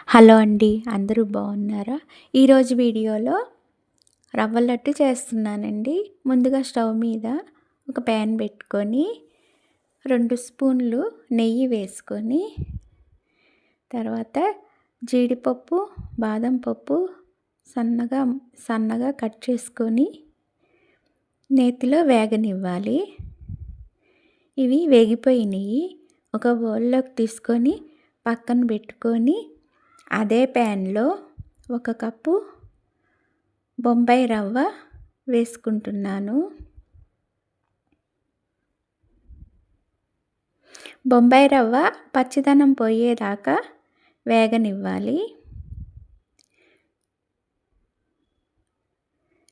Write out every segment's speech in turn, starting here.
Hello అండి. అందరూ బాగున్నారా? ఈరోజు వీడియోలో రవ్వ లడ్డు చేస్తున్నానండి. ముందుగా స్టవ్ మీద ఒక ప్యాన్ పెట్టుకొని 2 స్పూన్లు నెయ్యి వేసుకొని, తర్వాత జీడిపప్పు, బాదం పప్పు సన్నగా సన్నగా కట్ చేసుకొని నేతిలో వేగనివ్వాలి. ఇవి వేగిపోయినాయి. ఒక బౌల్లోకి తీసుకొని పక్కన పెట్టుకొని, అదే ప్యాన్లో 1 కప్పు బొంబాయి రవ్వ వేసుకుంటున్నాను. బొంబాయి రవ్వ పచ్చిదనం పోయేదాకా వేగనివ్వాలి.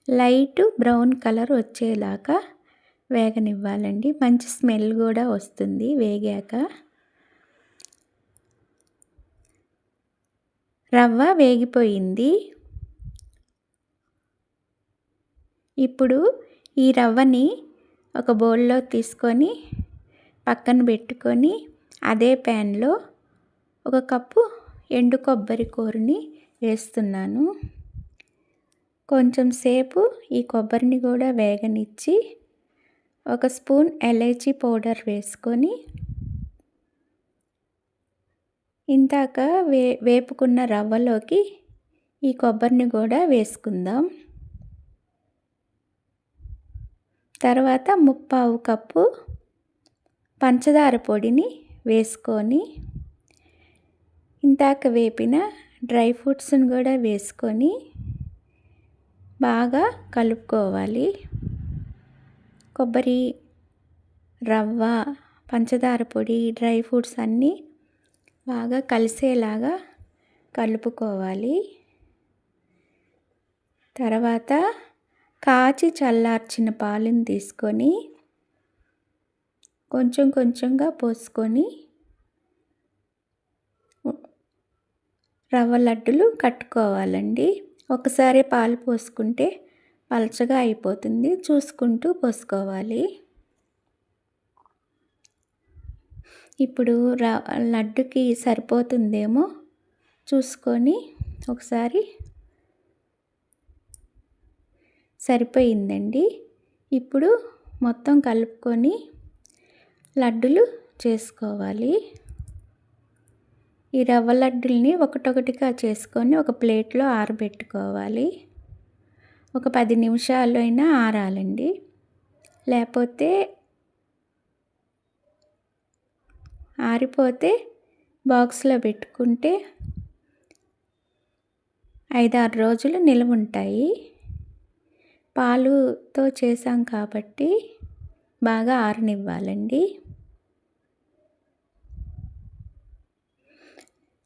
లైట్ బ్రౌన్ కలర్ వచ్చేదాకా వేగనివ్వాలండి. మంచి స్మెల్ కూడా వస్తుంది వేగాక. రవ్వ వేగిపోయింది. ఇప్పుడు ఈ రవ్వని ఒక బౌల్లో తీసుకొని పక్కన పెట్టుకొని, అదే ప్యాన్లో 1 కప్పు ఎండు కొబ్బరి కూరని వేస్తున్నాను. కొంచెం సేపు ఈ కొబ్బరిని కూడా వేగనిచ్చి 1 స్పూన్ ఎలైచీ పౌడర్ వేసుకొని, ఇందాక వేపుకున్న రవ్వలోకి ఈ కొబ్బరిని కూడా వేసుకుందాం. తర్వాత 1/4 కప్పు పంచదార పొడిని వేసుకొని, ఇందాక వేపిన డ్రై ఫ్రూట్స్ని కూడా వేసుకొని బాగా కలుపుకోవాలి. కొబ్బరి, రవ్వ, పంచదార పొడి, డ్రై ఫ్రూట్స్ అన్నీ బాగా కలిసేలాగా కలుపుకోవాలి. తర్వాత కాచి చల్లార్చిన పాలను తీసుకొని కొంచెం కొంచెంగా పోసుకొని రవ్వ లడ్డులు కట్టుకోవాలండి. ఒకసారి పాలు పోసుకుంటే పలచగా అయిపోతుంది. చూసుకుంటూ పోసుకోవాలి. ఇప్పుడు లడ్డుకి సరిపోతుందేమో చూసుకొని ఒకసారి సరిపోయిందండి. ఇప్పుడు మొత్తం కలుపుకొని లడ్డులు చేసుకోవాలి. ఈ రవ్వ లడ్డుల్ని ఒకటొకటిగా చేసుకొని ఒక ప్లేట్లో ఆరబెట్టుకోవాలి. ఒక 10 నిమిషాలు అయినా ఆరాలండి. లేకపోతే ఆరిపోతే బాక్స్లో పెట్టుకుంటే 5-6 రోజులు నిల్వ ఉంటాయి. పాలుతో చేసాం కాబట్టి బాగా ఆరనివ్వాలండి.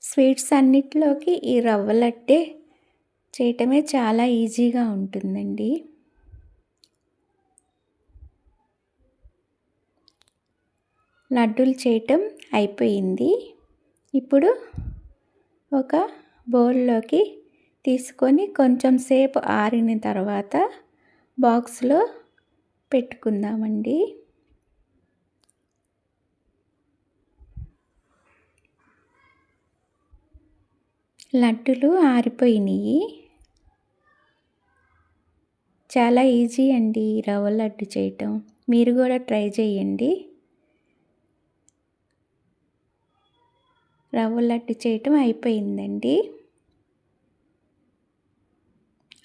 స్వీట్స్ అన్నిటిలోకి ఈ రవ్వ లడ్డే చేయటమే చాలా ఈజీగా ఉంటుందండి. లడ్డూలు చేయటం అయిపోయింది. ఇప్పుడు ఒక బౌల్లోకి తీసుకొని కొంచెం సేపు ఆరిన తర్వాత బాక్స్లో పెట్టుకుందామండి. లడ్డూలు ఆరిపోయినాయి. చాలా ఈజీ అండి రవ్వ లడ్డు చేయటం. మీరు కూడా ట్రై చేయండి. రవ్వ లడ్డు చేయటం అయిపోయిందండి.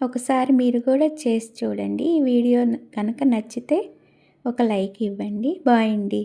ఒకసారి మీరు కూడా చేసి చూడండి. ఈ వీడియో కనుక నచ్చితే ఒక లైక్ ఇవ్వండి. బాయ్ అండి.